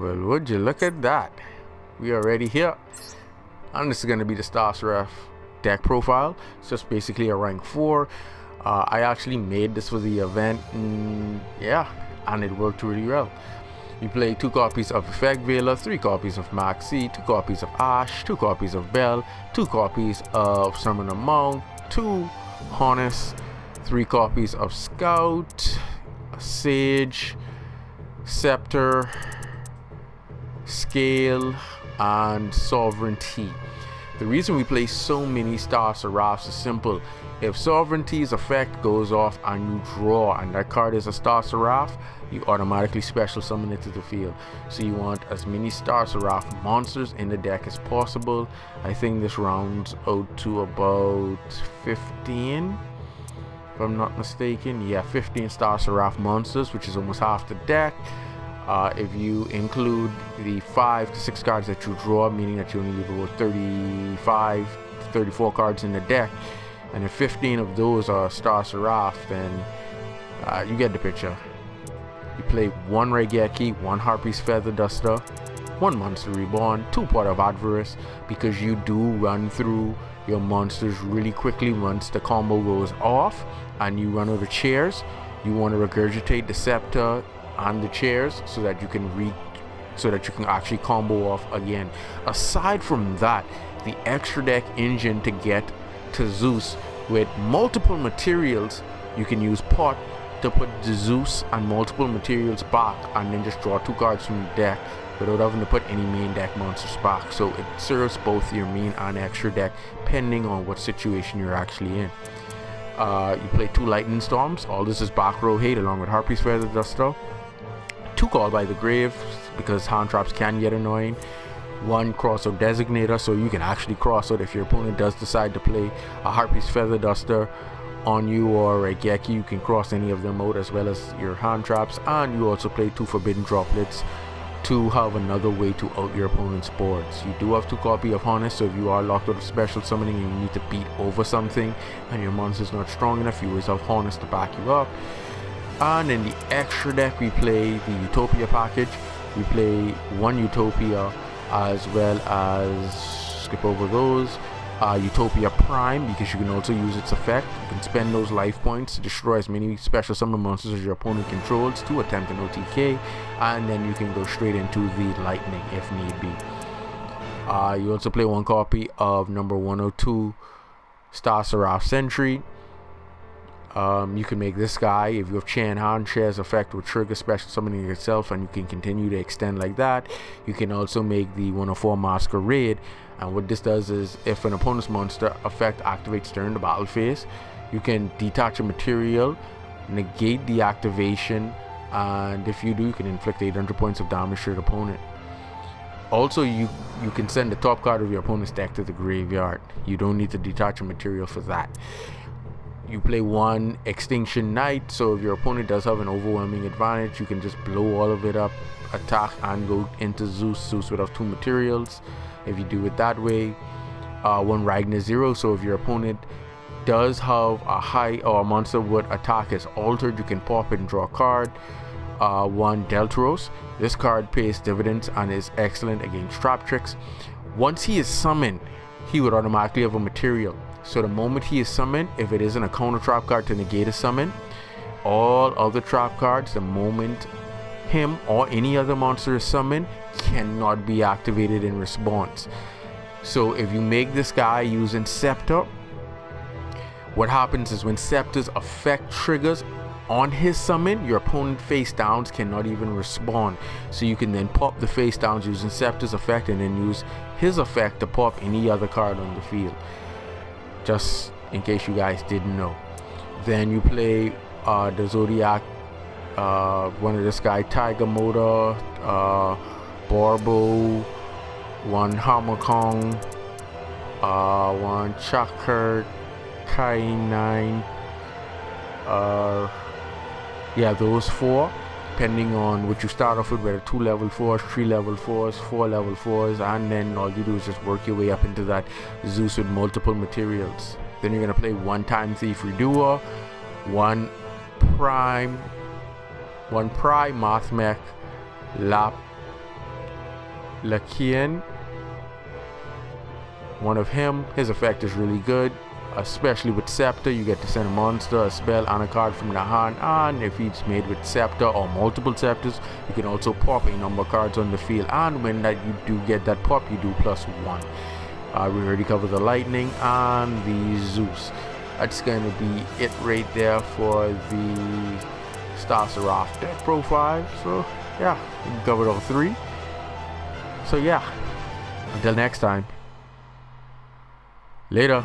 Well, would you look at that? We are already here. And this is going to be the Star Seraph deck profile. It's just basically a rank 4. I actually made this for the event. Yeah, and it worked really well. You play 2 copies of Effect Veiler, 3 copies of Maxi, 2 copies of Ash, 2 copies of Bell, 2 copies of Summoner Mount, 2 Harness, 3 copies of Scout, Sage, Scepter, Scale, and Sovereignty. The reason we play so many Star Seraphs is simple. If Sovereignty's effect goes off and you draw and that card is a Star Seraph, you automatically special summon it to the field. So you want as many Star Seraph monsters in the deck as possible. I think this rounds out to about 15, if I'm not mistaken. Yeah, 15 Star Seraph monsters, which is almost half the deck. If you include the 5 to 6 cards that you draw, meaning that you only have about 35 to 34 cards in the deck, and if 15 of those are Star Seraph, then you get the picture. You play 1 Regeki, 1 Harpy's Feather Duster, 1 Monster Reborn, 2 Pot of Avarice, because you do run through your monsters really quickly once the combo goes off and you run out of chairs. You want to regurgitate the Scepter and the chairs so that you can actually combo off again. Aside from that, the extra deck engine to get to Zeus with multiple materials, you can use Pot to put the Zeus and multiple materials back and then just draw 2 cards from the deck without having to put any main deck monsters back. So it serves both your main and extra deck depending on what situation you're actually in. You play 2 Lightning Storms. All this is back row hate along with Harpy's Feather Duster. 2 Call by the Grave because hand traps can get annoying. 1 Crossout Designator, so you can actually cross out if your opponent does decide to play a Harpy's Feather Duster on you or a Geki. You can cross any of them out as well as your hand traps. And you also play 2 Forbidden Droplets to have another way to out your opponent's boards. You do have 2 copies of Harness, so if you are locked out of special summoning and you need to beat over something and your monster's not strong enough, you always have Harness to back you up. And in the extra deck, we play the Utopia package. We play 1 Utopia as well as, skip over those, Utopia Prime, because you can also use its effect. You can spend those life points to destroy as many special summon monsters as your opponent controls to attempt an OTK, and then you can go straight into the Lightning if need be. You also play 1 copy of number 102 Star Seraph Sentry. You can make this guy, if you have Chain Hand, shares effect will trigger special summoning itself, and you can continue to extend like that. You can also make the 104 Masquerade, and what this does is if an opponent's monster effect activates during the battle phase, you can detach a material, negate the activation, and if you do, you can inflict 800 points of damage to the opponent. Also, you can send the top card of your opponent's deck to the graveyard. You don't need to detach a material for that. You play 1 Extinction Knight, so if your opponent does have an overwhelming advantage, you can just blow all of it up, attack, and go into Zeus would have 2 materials if you do it that way. 1 Ragnar Zero, so if your opponent does have a high or a monster would attack is altered, you can pop it and draw a card. 1 Deltros, this card pays dividends and is excellent against trap tricks. Once he is summoned, he would automatically have a material. So the moment he is summoned, if it isn't a counter trap card to negate a summon, all other trap cards, the moment him or any other monster is summoned, cannot be activated in response. So if you make this guy using Scepter, what happens is when Scepter's effect triggers on his summon, your opponent face downs cannot even respond. So you can then pop the face downs using Scepter's effect and then use his effect to pop any other card on the field. Just in case you guys didn't know. Then you play the Zodiac, one of this guy, Tiger Motor, Borbo, 1 Hammer Kong, 1 Chakra, Kai9, yeah, those 4, depending on what you start off with, whether 2 level 4s, 3 level 4s, 4 level 4s, and then all you do is just work your way up into that Zeus with multiple materials. Then you're going to play 1 Time Thief Redoer, 1 Prime Mathmech, Lap, Lakian. One of him, his effect is really good, especially with Scepter. You get to send a monster, a spell, and a card from the hand, and if it's made with Scepter or multiple Scepters, you can also pop a number of cards on the field, and when that you do get that pop, you do +1. We already covered the Lightning and the Zeus. That's going to be it right there for the Star Seraph deck profile. So yeah, we covered all 3. So yeah, until next time. Later.